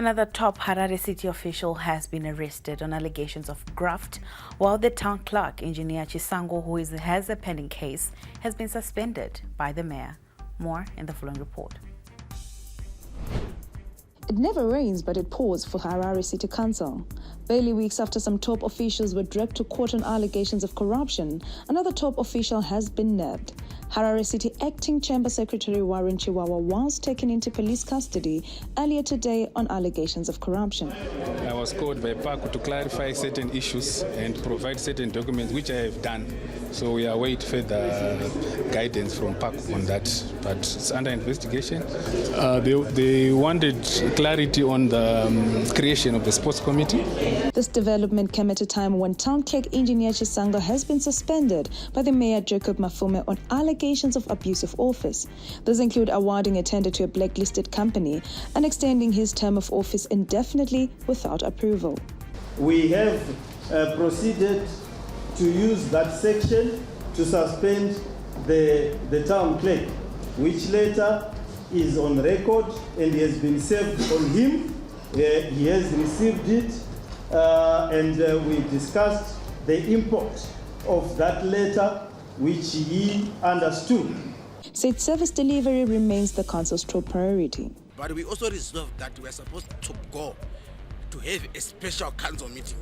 Another top Harare City official has been arrested on allegations of graft, while the town clerk, Engineer Chisango, who has a pending case, has been suspended by the mayor. More in the following report. It never rains, but it pours for Harare City Council. Barely weeks after some top officials were dragged to court on allegations of corruption, another top official has been nabbed. Harare City Acting Chamber Secretary Warren Chiwawa was taken into police custody earlier today on allegations of corruption. I was called by PAC to clarify certain issues and provide certain documents, which I have done. So we await further guidance from PAC on that, but it's under investigation. They wanted clarity on the creation of the sports committee. This development came at a time when Town Clerk Engineer Chisango has been suspended by the Mayor Jacob Mafume on allegations of abuse of office. These include awarding a tender to a blacklisted company and extending his term of office indefinitely without approval. We have proceeded to use that section to suspend the town clerk, which later is on record and has been served on him. He has received it, and we discussed the import of that letter, which he understood. Said service delivery remains the council's top priority. But we also resolved that we are supposed to go to have a special council meeting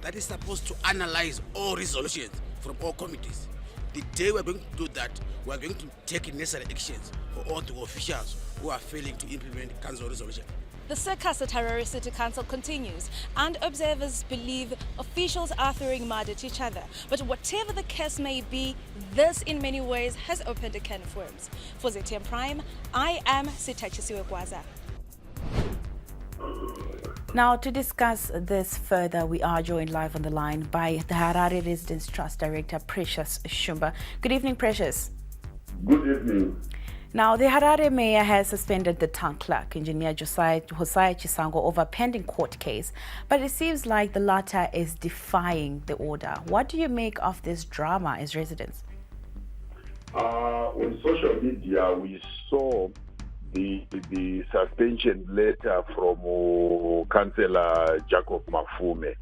that is supposed to analyze all resolutions from all committees. The day we're going to do that, we're going to take necessary actions for all the officials who are failing to implement council resolution. The circus at Harare City Council continues, and observers believe officials are throwing mud at each other. But whatever the case may be, this in many ways has opened a can of worms. For ZTM Prime, I am Sitachisiwe Gwaza. Now, to discuss this further, we are joined live on the line by the Harare Residence Trust Director, Precious Shumba. Good evening, Precious. Good evening. Now, the Harare Mayor has suspended the town clerk, Engineer Josiah Chisango, over a pending court case, but it seems like the latter is defying the order. What do you make of this drama as residents? On social media, we saw the suspension letter from Councillor Jacob Mafume.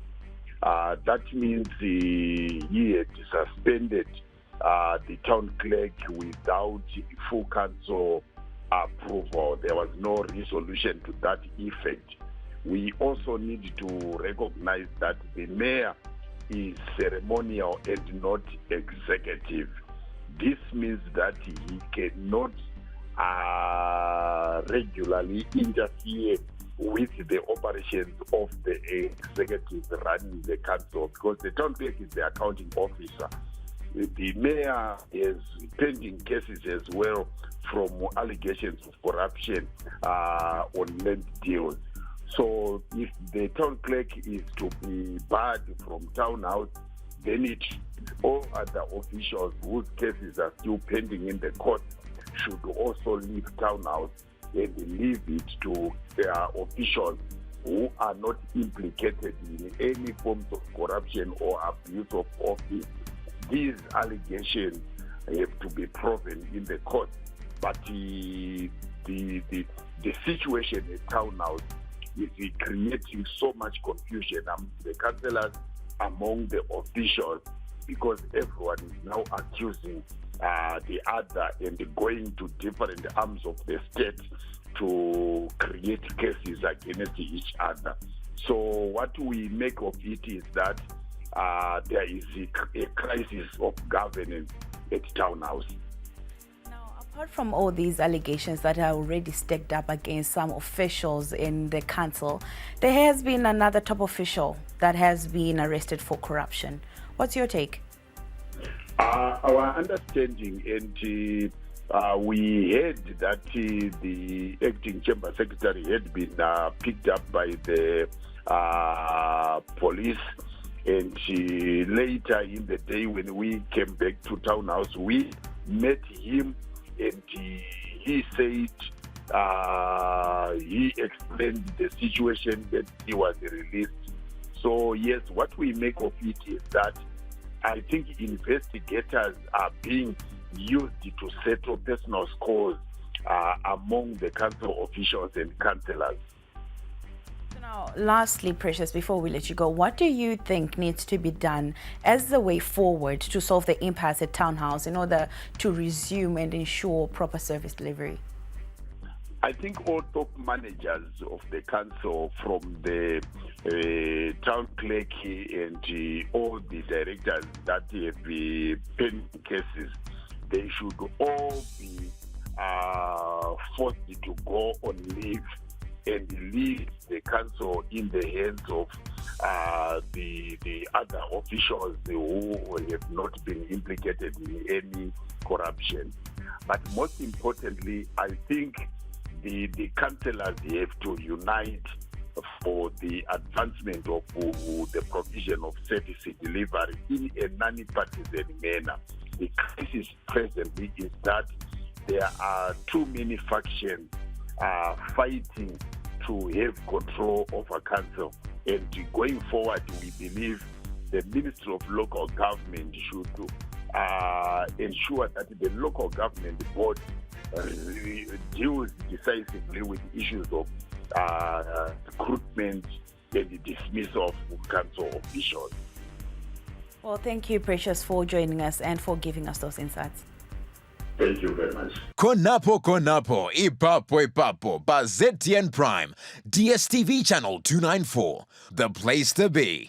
That means he had suspended the town clerk without full council approval. There was no resolution to that effect. We also need to recognize that the mayor is ceremonial and not executive. This means that he cannot regularly interfere with the operations of the executive running the council, because the town clerk is the accounting officer. The mayor has pending cases as well from allegations of corruption on land deals. So if the town clerk is to be barred from townhouse, then all other officials whose cases are still pending in the court should also leave townhouse and leave it to their officials who are not implicated in any forms of corruption or abuse of office. These allegations have to be proven in the court, but the situation in townhouse is creating so much confusion among the councillors, among the officials, because everyone is now accusing the other and going to different arms of the state to create cases against each other. So what we make of it is that there is a crisis of governance at townhouse. Now, apart from all these allegations that are already stacked up against some officials in the council, there has been another top official that has been arrested for corruption. What's your take? Our understanding, and we heard that the acting chamber secretary had been picked up by the police, and later in the day when we came back to townhouse, we met him, and he said he explained the situation that he was released. So yes, what we make of it is that I think investigators are being used to settle personal scores among the council officials and councillors. Now, lastly, Precious, before we let you go, what do you think needs to be done as the way forward to solve the impasse at Townhouse in order to resume and ensure proper service delivery? I think all top managers of the council, from the town clerk and all the directors that have been pending cases, they should all be forced to go on leave and leave the council in the hands of the other officials who have not been implicated in any corruption. But most importantly, I think the councillors have to unite for the advancement of the provision of service delivery in a non-partisan manner. The crisis presently is that there are too many factions fighting to have control of a council. And going forward, we believe the Ministry of Local Government should ensure that the local government board deals decisively with issues of recruitment and the dismissal of council officials. Well, thank you, Precious, for joining us and for giving us those insights. Thank you very much. Konapo Ipapo ba ZTN Prime, DSTV channel 294, the place to be.